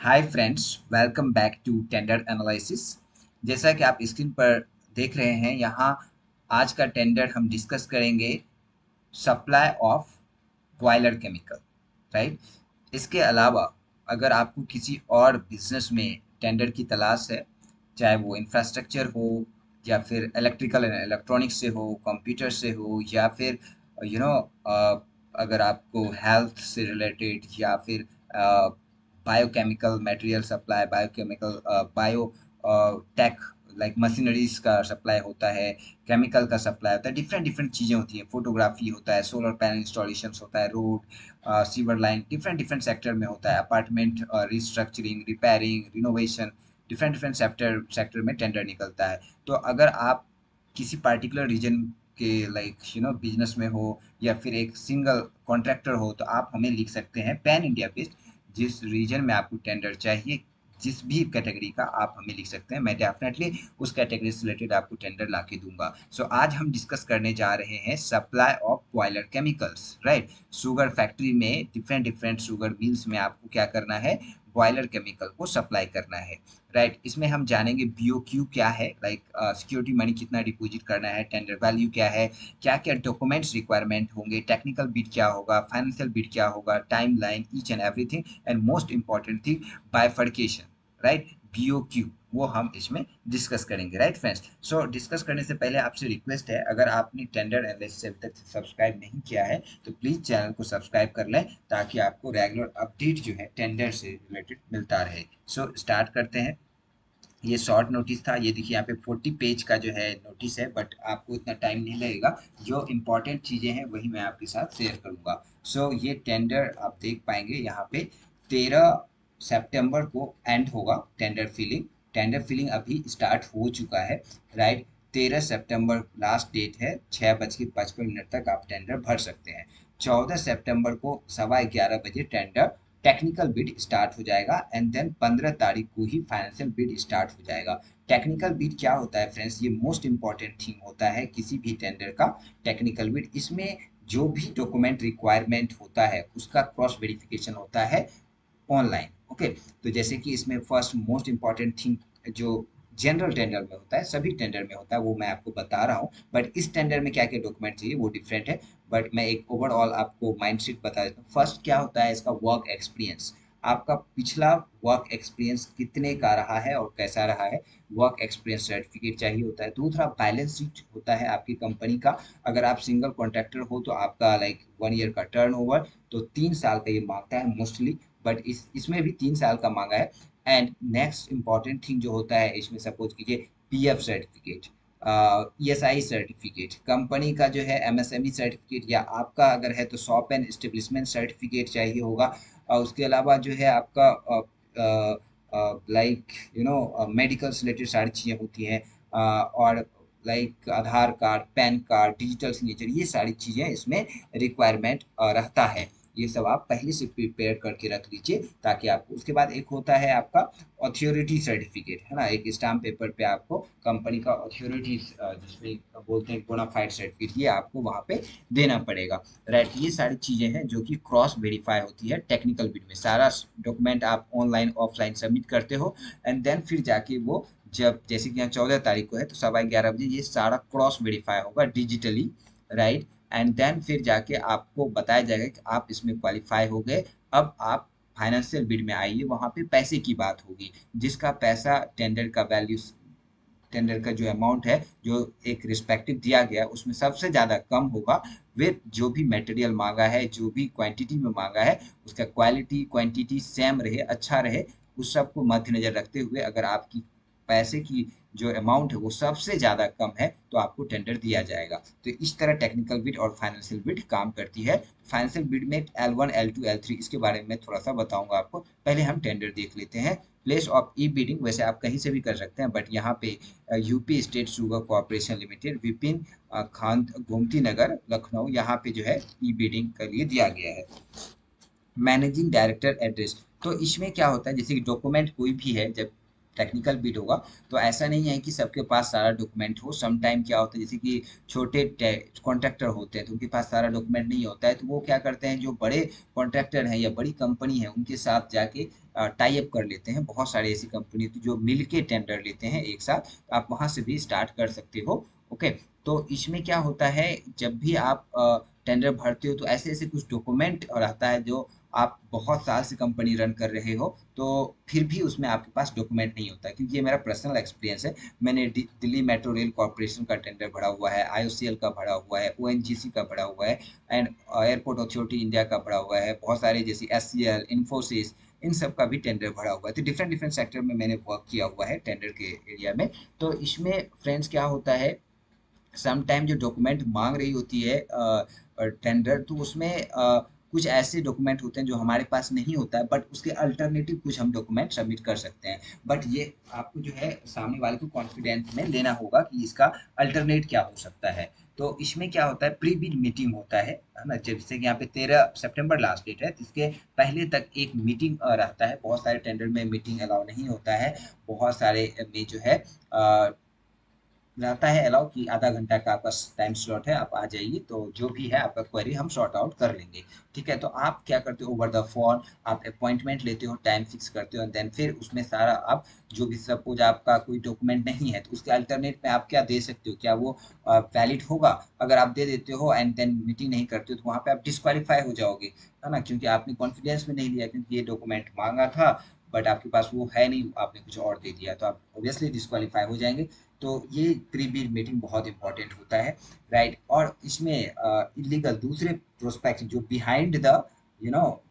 Hi friends, welcome back to tender analysis. जैसा कि आप स्क्रीन पर देख रहे हैं, यहाँ आज का टेंडर हम डिस्कस करेंगे supply of boiler chemical, right. इसके अलावा अगर आपको किसी और बिजनेस में टेंडर की तलाश है, चाहे वो इंफ्रास्ट्रक्चर हो या फिर इलेक्ट्रिकल एंड इलेक्ट्रॉनिक्स से हो, कंप्यूटर से हो, या फिर यू नो अगर आपको हेल्थ से रिलेटेड या फिर biochemical material supply, biochemical biotech like machineries का सप्लाई होता है, केमिकल का सप्लाई होता है, डिफरेंट डिफरेंट चीज़ें होती हैं, फोटोग्राफी होता है, सोलर पैनल इंस्टॉलेशन होता है, road sewer line, different different sector में होता है, apartment restructuring, repairing, renovation, different different sector में टेंडर निकलता है। तो अगर आप किसी पार्टिकुलर रीजन के बिजनेस में हो या फिर एक सिंगल कॉन्ट्रैक्टर हो, तो आप हमें लिख सकते हैं पैन इंडिया बेस्ड। जिस रीजन में आपको टेंडर चाहिए, जिस भी कैटेगरी का, आप हमें लिख सकते हैं। मैं डेफिनेटली उस कैटेगरी से रिलेटेड आपको टेंडर ला के दूंगा। सो आज हम डिस्कस करने जा रहे हैं supply of boiler chemicals, right. Sugar factory में, डिफरेंट डिफरेंट शुगर मिल्स में आपको क्या करना है, बॉयलर केमिकल को सप्लाई करना है, राइट। इसमें हम जानेंगे बीओक्यू क्या है, लाइक सिक्योरिटी मनी कितना डिपॉजिट करना है, टेंडर वैल्यू क्या है, क्या क्या डॉक्यूमेंट्स रिक्वायरमेंट होंगे, टेक्निकल बिड क्या होगा, फाइनेंशियल बिड क्या होगा, time line, each and everything, and most important thing bifurcation, right. BOQ वो हम इसमें डिस्कस करेंगे, राइट फ्रेंड्स। सो डिस्कस करने से पहले आपसे रिक्वेस्ट है, अगर आपने टेंडर एनालिसिस अभी तक सब्सक्राइब नहीं किया है तो प्लीज चैनल को सब्सक्राइब कर लें, ताकि आपको रेगुलर अपडेट जो है टेंडर से रिलेटेड मिलता रहे। सो स्टार्ट करते हैं। ये शॉर्ट नोटिस था, ये देखिए यहाँ पे 40 पेज का जो है नोटिस है, बट आपको इतना टाइम नहीं लगेगा। जो इम्पोर्टेंट चीज़ें हैं वही मैं आपके साथ शेयर करूंगा। सो ये टेंडर आप देख पाएंगे यहाँ पे 13 सितंबर को एंड होगा टेंडर फिलिंग। टेंडर फिलिंग अभी स्टार्ट हो चुका है, राइट। 13 सितंबर लास्ट डेट है, 6:55 तक आप टेंडर भर सकते हैं। 14 सितंबर को 11:15 बजे टेंडर टेक्निकल बिड स्टार्ट हो जाएगा, एंड देन 15 तारीख को ही फाइनेंशियल बिड स्टार्ट हो जाएगा। टेक्निकल बिड क्या होता है फ्रेंड्स, ये मोस्ट इंपॉर्टेंट थिंग होता है किसी भी टेंडर का। टेक्निकल बिड, इसमें जो भी डॉक्यूमेंट रिक्वायरमेंट होता है उसका क्रॉस वेरिफिकेशन होता है ऑनलाइन, ओके। तो जैसे कि इसमें फर्स्ट मोस्ट इंपॉर्टेंट थिंग जो जनरल टेंडर में होता है, सभी टेंडर में होता है, वो मैं आपको बता रहा हूँ, बट इस टेंडर में क्या क्या डॉक्यूमेंट चाहिए वो डिफरेंट है। बट मैं एक ओवरऑल आपको माइंडसेट बता देता हूँ। फर्स्ट क्या होता है, इसका वर्क एक्सपीरियंस। आपका पिछला वर्क एक्सपीरियंस कितने का रहा है और कैसा रहा है, वर्क एक्सपीरियंस सर्टिफिकेट चाहिए होता है। दूसरा, बैलेंस शीट होता है आपकी कंपनी का। अगर आप सिंगल कॉन्ट्रैक्टर हो तो आपका लाइक 1 ईयर का टर्नओवर, तो 3 साल का ये मांगता है मोस्टली, बट इसमें भी 3 साल का मांगा है। एंड नेक्स्ट इंपॉर्टेंट थिंग जो होता है इसमें, सपोज कीजिए PF certificate, ESI certificate, company का जो है एमएसएमई सर्टिफिकेट, या आपका अगर है तो शॉप एंड एस्टेब्लिशमेंट सर्टिफिकेट चाहिए होगा। और उसके अलावा जो है आपका लाइक मेडिकल से रिलेटेड सारी चीज़ें होती हैं, और like Aadhaar card, PAN card, digital signature, ये सारी चीज़ें इसमें रिक्वायरमेंट रहता है। ये सब आप पहले से प्रिपेयर करके रख लीजिए, ताकि आपको उसके बाद एक होता है आपका अथॉरिटी सर्टिफिकेट, है ना। एक स्टाम्प पेपर पे आपको कंपनी का अथॉरिटी, जिसमें बोलते हैं बोनाफाइड सर्टिफिकेट, ये आपको वहाँ पे देना पड़ेगा, राइट। ये सारी चीज़ें हैं जो कि क्रॉस वेरीफाई होती है टेक्निकल बिड में। सारा डॉक्यूमेंट आप ऑनलाइन ऑफलाइन सबमिट करते हो, एंड देन फिर जाके वो, जब जैसे कि यहाँ 14 तारीख को है तो 11:15 बजे ये सारा क्रॉस वेरीफाई होगा डिजिटली, राइट। एंड देन फिर जाके आपको बताया जाएगा कि आप इसमें क्वालिफाई हो गए। अब आप फाइनेंशियल बिड में आइए, वहाँ पे पैसे की बात होगी। जिसका पैसा टेंडर का वैल्यू, टेंडर का जो अमाउंट है, जो एक रिस्पेक्टिव दिया गया उसमें सबसे ज़्यादा कम होगा, वे जो भी मटेरियल मांगा है, जो भी क्वांटिटी में मांगा है, उसका क्वालिटी क्वांटिटी सेम रहे, अच्छा रहे, उस सब को मद्देनजर रखते हुए अगर आपकी पैसे की जो अमाउंट है वो सबसे ज़्यादा कम है तो आपको टेंडर दिया जाएगा। तो इस तरह टेक्निकल बिड और फाइनेंशियल बिड काम करती है। फाइनेंशियल बिड में L1 L2 L3, इसके बारे में थोड़ा सा बताऊंगा आपको। पहले हम टेंडर देख लेते हैं। प्लेस ऑफ ई बिडिंग वैसे आप कहीं से भी कर सकते हैं, बट यहाँ पे UP state sugar corporation limited, Vipin Khan, Gomti Nagar, Lucknow, यहाँ पे जो है ई बिडिंग के लिए दिया गया है। मैनेजिंग डायरेक्टर एड्रेस, तो इसमें क्या होता है, जैसे कि डॉक्यूमेंट कोई भी है, जब टेक्निकल बिड होगा, तो ऐसा नहीं है कि सबके पास सारा डॉक्यूमेंट हो। सम टाइम क्या होता है, जैसे कि छोटे कॉन्ट्रैक्टर होते हैं तो उनके पास सारा डॉक्यूमेंट नहीं होता है, तो वो क्या करते हैं, जो बड़े कॉन्ट्रैक्टर हैं या बड़ी कंपनी है उनके साथ जाके टाई अप कर लेते हैं। बहुत सारे ऐसी कंपनी होती है जो मिल के टेंडर लेते हैं एक साथ, तो आप वहाँ से भी स्टार्ट कर सकते हो। ओके, तो इसमें क्या होता है, जब भी आप टेंडर भरते हो तो ऐसे ऐसे कुछ डॉक्यूमेंट रहता है जो आप बहुत साल से कंपनी रन कर रहे हो तो फिर भी उसमें आपके पास डॉक्यूमेंट नहीं होता, क्योंकि ये मेरा पर्सनल एक्सपीरियंस है। मैंने दिल्ली मेट्रो रेल कॉर्पोरेशन का टेंडर भरा हुआ है, आईओसीएल का भरा हुआ है, ओएनजीसी का भरा हुआ है, एंड एयरपोर्ट अथॉरिटी इंडिया का भरा हुआ है, बहुत सारे जैसे एससीएल, इन्फोसिस, इन सब का भी टेंडर भरा हुआ है। तो डिफरेंट डिफरेंट सेक्टर में मैंने वर्क किया हुआ है टेंडर के एरिया में। तो इसमें फ्रेंड्स क्या होता है, सम टाइम जो डॉक्यूमेंट मांग रही होती है टेंडर, तो उसमें कुछ ऐसे डॉक्यूमेंट होते हैं जो हमारे पास नहीं होता है, बट उसके अल्टरनेटिव कुछ हम डॉक्यूमेंट सबमिट कर सकते हैं। बट ये आपको जो है सामने वाले को कॉन्फिडेंस में लेना होगा कि इसका अल्टरनेट क्या हो सकता है। तो इसमें क्या होता है, प्री बिड मीटिंग होता है ना, जैसे कि यहाँ पे 13 सितंबर लास्ट डेट है, तो इसके पहले तक एक मीटिंग रहता है। बहुत सारे टेंडर में मीटिंग अलाउ नहीं होता है, बहुत सारे में जो है रहता है अलाउ कि आधा घंटा का आपका टाइम स्लॉट है, आप आ जाइए, तो जो भी है आपका क्वेरी हम सॉर्ट आउट कर लेंगे। ठीक है, तो आप क्या करते हो, ओवर द फोन आप अपॉइंटमेंट लेते हो, टाइम फिक्स करते हो, देन फिर उसमें सारा आप जो भी, सपोज आपका कोई डॉक्यूमेंट नहीं है तो उसके अल्टरनेट में आप क्या दे सकते हो, क्या वो वैलिड होगा। अगर आप दे देते हो एंड देन मीटिंग नहीं करते हो तो वहाँ पे आप डिस्क्वालीफाई हो जाओगे, है ना, क्योंकि आपने कॉन्फिडेंस में नहीं लिया, क्योंकि ये डॉक्यूमेंट मांगा था बट आपके पास वो है नहीं, आपने कुछ और दे दिया, तो आप ऑब्वियसली डिस्क्वालीफाई हो जाएंगे। तो ये प्री बिड मीटिंग बहुत इंपॉर्टेंट होता है, राइट। और इसमें इलीगल दूसरे प्रोस्पेक्ट जो behind the you know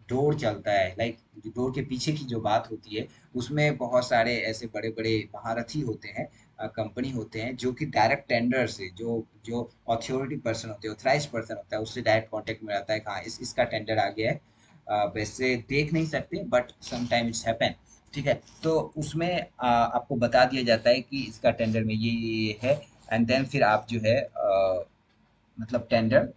door चलता है, लाइक डोर के पीछे की जो बात होती है, उसमें बहुत सारे ऐसे बड़े बड़े महारथी होते हैं, कंपनी होते हैं जो कि डायरेक्ट टेंडर से, जो जो अथॉरिटी पर्सन होते हैं, ऑथराइज पर्सन होता है, उससे डायरेक्ट कांटेक्ट में रहता है कि हाँ इसका टेंडर आ गया है। वैसे देख नहीं सकते but some time it's happen. ठीक है, तो उसमें आपको बता दिया जाता है कि इसका टेंडर में ये है, एंड देन फिर आप जो है मतलब टेंडर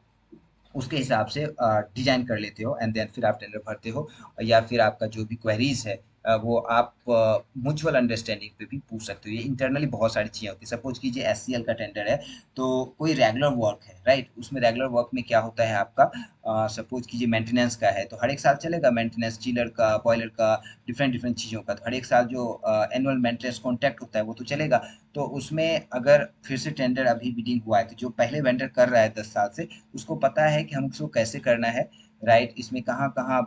उसके हिसाब से डिजाइन कर लेते हो, एंड देन फिर आप टेंडर भरते हो। या फिर आपका जो भी क्वेरीज है वो आप म्यूचुअल अंडरस्टैंडिंग पे भी पूछ सकते हो। ये इंटरनली बहुत सारी चीज़ें होती है। सपोज कीजिए एससीएल का टेंडर है, तो कोई रेगुलर वर्क है, राइट, उसमें रेगुलर वर्क में क्या होता है आपका, सपोज कीजिए मेंटेनेंस का है तो हर एक साल चलेगा मेंटेनेंस, चिलर का, बॉयलर का, डिफरेंट डिफरेंट चीज़ों का, तो हर एक साल जो एनुअल मेंटेनेंस कॉन्ट्रैक्ट होता है वो तो चलेगा। तो उसमें अगर फिर से टेंडर अभी बिडिंग हुआ है तो जो पहले वेंडर कर रहा है 10 साल से, उसको पता है कि हम उसको कैसे करना है, राइट, इसमें कहाँ कहाँ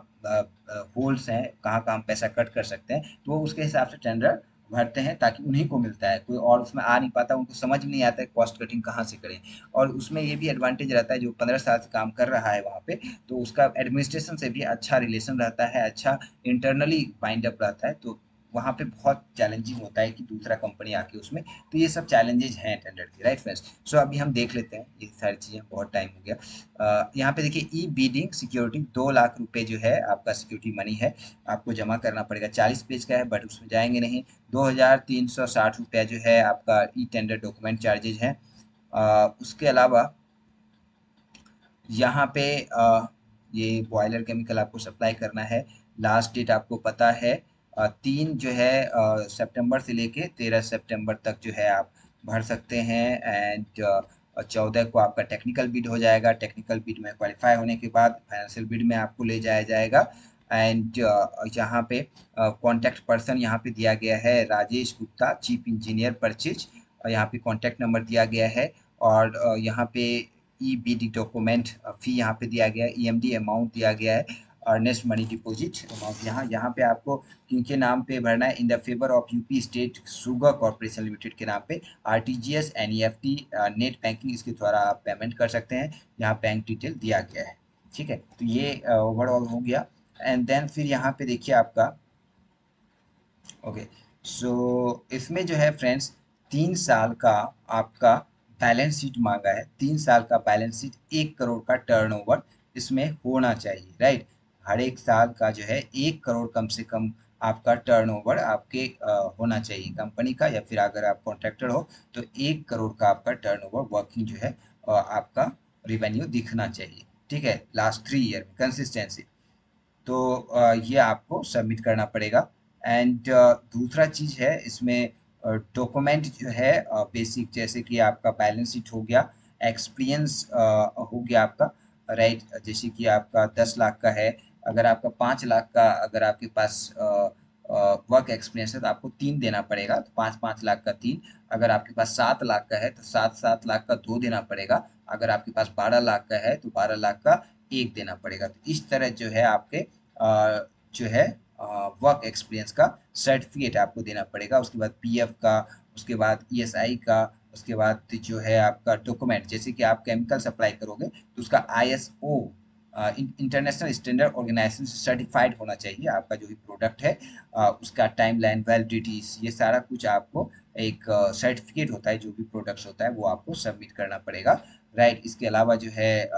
होल्स हैं, कहाँ कहाँ हम पैसा कट कर सकते हैं, तो वो उसके हिसाब से टेंडर भरते हैं ताकि उन्हीं को मिलता है, कोई और उसमें आ नहीं पाता, उनको समझ में नहीं आता है कॉस्ट कटिंग कहाँ से करें। और उसमें ये भी एडवांटेज रहता है, जो 15 साल से काम कर रहा है वहाँ पे, तो उसका एडमिनिस्ट्रेशन से भी अच्छा रिलेशन रहता है, अच्छा इंटरनली बाइंड अप रहता है, तो वहाँ पे बहुत चैलेंजिंग होता है कि दूसरा कंपनी आके उसमें, तो ये सब चैलेंजेस हैं टेंडर के, राइट फ्रेंड्स। सो अभी हम देख लेते हैं ये सारी चीज़ें, बहुत टाइम हो गया। यहाँ पे देखिए ई बीडिंग सिक्योरिटी, 2 लाख रुपए जो है आपका सिक्योरिटी मनी है, आपको जमा करना पड़ेगा। 40 पेज का है बट उसमें जाएंगे नहीं। 2360 रुपया जो है आपका ई टेंडर डॉक्यूमेंट चार्जेज है। उसके अलावा यहाँ पे ये बॉयलर केमिकल आपको सप्लाई करना है। लास्ट डेट आपको पता है 3 सितंबर से लेके 13 सितंबर तक जो है आप भर सकते हैं। एंड 14 को आपका टेक्निकल बिड हो जाएगा। टेक्निकल बिड में क्वालिफाई होने के बाद फाइनेंशियल बिड में आपको ले जाया जाएगा। एंड यहाँ पे कॉन्टैक्ट पर्सन यहाँ पे दिया गया है Rajesh Gupta, chief engineer purchase, और यहाँ पे कॉन्टैक्ट नंबर दिया गया है। और यहाँ पे ई बी डी डॉक्यूमेंट फी यहाँ पे दिया गया है, ईएमडी अमाउंट दिया गया है, अर्नेस्ट मनी डिपॉजिट अमाउंट यहाँ यहाँ पे आपको किनके नाम पे भरना है, in the favour of UP state sugar corporation limited के नाम पे, आरटीजीएस, एनईएफटी, नेट बैंकिंग, इसके द्वारा आप पेमेंट कर सकते हैं। यहाँ बैंक डिटेल दिया गया है। ठीक है, तो ये ओवरऑल हो गया। एंड देन फिर यहाँ पे देखिए आपका, ओके, सो इसमें जो है फ्रेंड्स 3 साल का आपका बैलेंस शीट मांगा है। 3 साल का बैलेंस शीट, 1 करोड़ का टर्नओवर इसमें होना चाहिए, राइट। हर एक साल का जो है 1 करोड़ कम से कम आपका टर्नओवर आपके होना चाहिए कंपनी का, या फिर अगर आप कॉन्ट्रैक्टर हो तो 1 करोड़ का आपका टर्नओवर वर्किंग जो है आपका रिवेन्यू दिखना चाहिए। ठीक है, लास्ट 3 ईयर में कंसिस्टेंसी। तो ये आपको सबमिट करना पड़ेगा। एंड दूसरा चीज़ है इसमें डॉक्यूमेंट जो है बेसिक, जैसे कि आपका बैलेंस शीट हो गया, एक्सपीरियंस हो गया आपका, राइट। जैसे कि आपका 10 लाख का है, अगर आपका 5 लाख का अगर आपके पास वर्क एक्सपीरियंस है तो आपको 3 देना पड़ेगा, तो 5-5 लाख का 3। अगर आपके पास 7 लाख का है तो 7-7 लाख का 2 देना पड़ेगा। अगर आपके पास 12 लाख का है तो 12 लाख का 1 देना पड़ेगा। तो इस तरह जो है आपके जो है वर्क एक्सपीरियंस का सर्टिफिकेट आपको देना पड़ेगा। उसके बाद पीएफ का, उसके बाद ईएसआई का, उसके बाद जो है आपका डॉक्यूमेंट, जैसे कि आप केमिकल सप्लाई करोगे तो उसका आईएसओ इंटरनेशनल स्टैंडर्ड ऑर्गेनाइजेशन से सर्टिफाइड होना चाहिए आपका जो भी प्रोडक्ट है। उसका टाइम लाइन, वैलिडिटीज, ये सारा कुछ आपको एक सर्टिफिकेट होता है, जो भी प्रोडक्ट्स होता है वो आपको सबमिट करना पड़ेगा, राइट। इसके अलावा जो है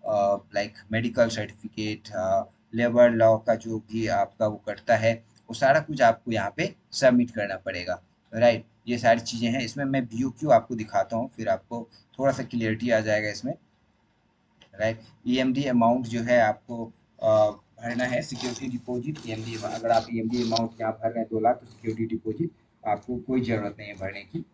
like medical certificate, labour law का जो भी आपका वो करता है, वो सारा कुछ आपको यहाँ पे सबमिट करना पड़ेगा, राइट। ये सारी चीज़ें हैं इसमें। मैं बीओक्यू आपको दिखाता हूँ, फिर आपको थोड़ा सा क्लियरिटी आ जाएगा इसमें, राइट। ईएमडी अमाउंट जो है आपको भरना है, सिक्योरिटी डिपॉजिट ईएमडी। अगर आप ईएमडी अमाउंट यहाँ भर रहे हैं 2 लाख, तो सिक्योरिटी डिपॉजिट आपको कोई ज़रूरत नहीं है भरने की,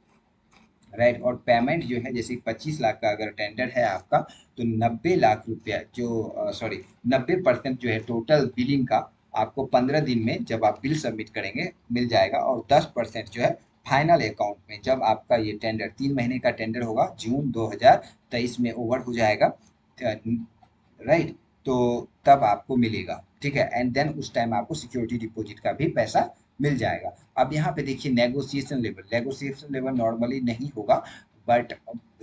राइट। और पेमेंट जो है, जैसे 25 लाख का अगर टेंडर है आपका, तो 90 लाख रुपया जो सॉरी 90% जो है टोटल बिलिंग का आपको 15 दिन में जब आप बिल सबमिट करेंगे मिल जाएगा। और 10% जो है फाइनल अकाउंट में, जब आपका ये टेंडर 3 महीने का टेंडर होगा, जून 2023 में ओवर हो जाएगा, राइट, तो तब आपको मिलेगा, ठीक है। एंड देन उस टाइम आपको सिक्योरिटी डिपॉजिट का भी पैसा मिल जाएगा। अब यहाँ पे देखिए नेगोशिएशन लेवल नॉर्मली नहीं होगा, but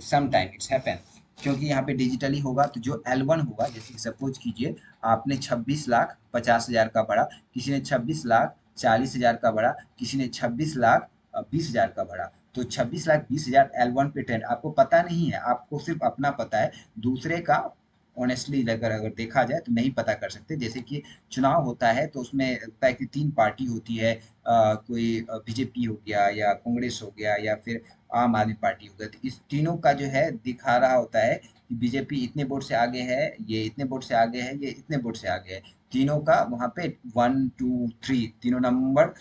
some time it's happen, क्योंकि यहाँ पे डिजिटली होगा। तो जो L1 होगा, जैसे कि सपोज कीजिए आपने 26,50,000 का भरा, किसी ने 26,40,000 का भरा, किसी ने 26,20,000 का भरा, तो 26,20,000 L1 पे टेंडर आपको पता नहीं है, आपको सिर्फ अपना पता है, दूसरे का ऑनेस्टली अगर अगर देखा जाए तो नहीं पता कर सकते। जैसे कि चुनाव होता है तो उसमें लगता है कि 3 पार्टी होती है, कोई बीजेपी हो गया या कांग्रेस हो गया या फिर आम आदमी पार्टी हो गया, तो इस तीनों का जो है दिखा रहा होता है कि बीजेपी इतने वोट से आगे है, ये इतने वोट से आगे है, ये इतने वोट से आगे है। तीनों का वहाँ पे 1 2 3 तीनों नंबर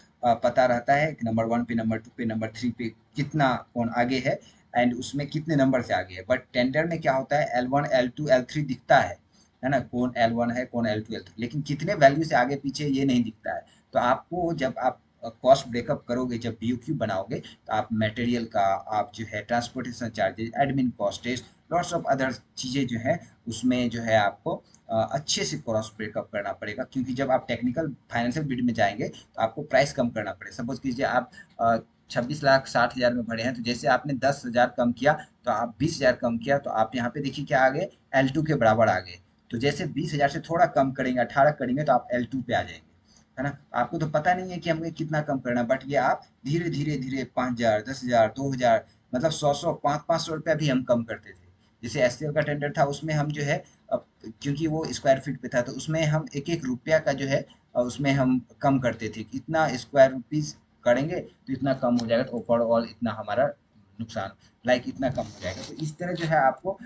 पता रहता है कि नंबर 1 पे, नंबर 2 पे, नंबर 3 पे कितना कौन आगे है, एंड उसमें कितने नंबर से आगे है। बट टेंडर में क्या होता है, L1 L2 L3 दिखता है ना, कौन L1 है, कौन L2 L3, लेकिन कितने वैल्यू से आगे पीछे ये नहीं दिखता है। तो आपको जब आप कॉस्ट ब्रेकअप करोगे, जब बीओक्यू बनाओगे, तो आप मटेरियल का, आप जो है transportation charges, admin costs, lots of other चीज़ें जो है उसमें जो है आपको अच्छे से क्रॉस ब्रेकअप करना पड़ेगा, क्योंकि जब आप टेक्निकल फाइनेंशियल बिड में जाएंगे तो आपको प्राइस कम करना पड़ेगा। सपोज कीजिए आप 26,60,000 में भरे हैं, तो जैसे आपने 10,000 कम किया, तो आप 20,000 कम किया, तो आप यहाँ पे देखिए क्या आ गए, L2 के बराबर आ गए। तो जैसे 20,000 से थोड़ा कम करेंगे, 18 करेंगे, तो आप L2 पे आ जाएंगे, है ना। आपको तो पता नहीं है कि हमें कितना कम करना, बट ये आप धीरे धीरे धीरे 5,000, 10,000, 2,000, मतलब 100 500 रुपया भी हम कम करते थे। जैसे एससीएल का टेंडर था, उसमें हम जो है क्योंकि वो स्क्वायर फीट पे था, तो उसमें हम एक एक रुपया का जो है उसमें हम कम करते थे कि इतना स्क्वायर रुपीज करेंगे तो इतना कम हो जाएगा, तो ओवरऑल इतना हमारा नुकसान, लाइक इतना कम हो जाएगा। तो इस तरह जो है आपको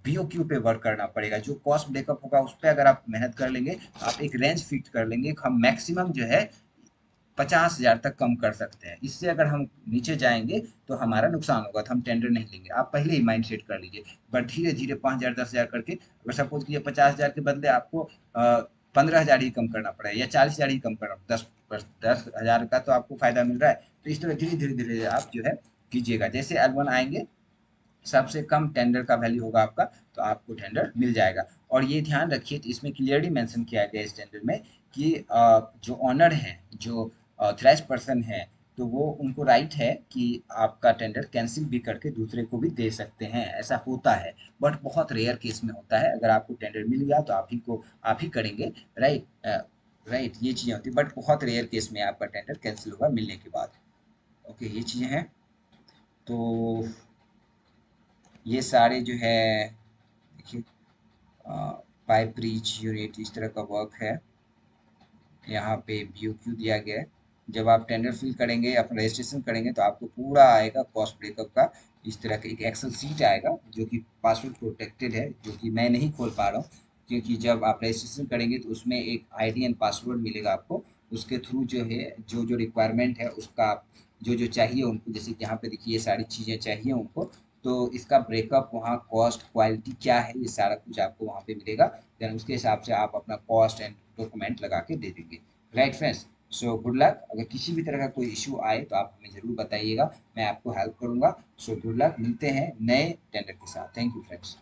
बीओक्यू पे वर्क करना पड़ेगा। जो कॉस्ट ब्रेकअप होगा उस पर अगर आप मेहनत कर लेंगे, आप एक रेंज फिक्स कर लेंगे, हम मैक्सिमम जो है 50,000 तक कम कर सकते हैं। इससे अगर हम नीचे जाएंगे तो हमारा नुकसान होगा, तो हम टेंडर नहीं लेंगे। आप पहले ही माइंड सेट कर लीजिए। बट धीरे धीरे 5,000 10,000 करके, अगर सपोज कीजिए 50,000 के बदले आपको 15,000 ही कम करना पड़ा है या 40,000 ही कम करना, 10,000 का तो आपको फायदा मिल रहा है। तो इस तरह धीरे धीरे धीरे आप जो है कीजिएगा। जैसे L1 आएंगे, सबसे कम टेंडर का वैल्यू होगा आपका, तो आपको टेंडर मिल जाएगा। और ये ध्यान रखिए, तो इसमें क्लियरली मेंशन किया गया है इस टेंडर में कि जो ऑनर है, जो ऑथराइज पर्सन है, तो वो उनको राइट है कि आपका टेंडर कैंसिल भी करके दूसरे को भी दे सकते हैं। ऐसा होता है, बट बहुत रेयर केस में होता है। अगर आपको टेंडर मिल गया तो आप ही करेंगे, राइट। राइट, ये चीज़ें होती है, बट बहुत रेयर केस में आपका टेंडर कैंसिल होगा मिलने के बाद। ओके, ये चीज़ें हैं। तो ये सारे जो है देखिए, पाइप रीच यूनिट इस तरह का वर्क है। यहाँ पे बीओक्यू दिया गया है। जब आप टेंडर फिल करेंगे, अपना रजिस्ट्रेशन करेंगे, तो आपको पूरा आएगा कॉस्ट ब्रेकअप का। इस तरह का एक एक्सेल सीट आएगा जो कि पासवर्ड प्रोटेक्टेड है, जो कि मैं नहीं खोल पा रहा हूँ, क्योंकि जब आप रजिस्ट्रेशन करेंगे तो उसमें एक आईडी एंड पासवर्ड मिलेगा आपको, उसके थ्रू जो है जो जो रिक्वायरमेंट है उसका जो जो चाहिए उनको, जैसे कि यहाँ पे देखिए ये सारी चीज़ें चाहिए उनको, तो इसका ब्रेकअप वहाँ कॉस्ट क्वालिटी क्या है ये सारा कुछ आपको वहाँ पे मिलेगा। देन उसके हिसाब से आप अपना कॉस्ट एंड डॉक्यूमेंट लगा के दे देंगे। Right friends, so good luck. अगर किसी भी तरह का कोई इशू आए तो आप हमें ज़रूर बताइएगा, मैं आपको हेल्प करूँगा। सो गुड लक, मिलते हैं नए टेंडर के साथ। Thank you friends.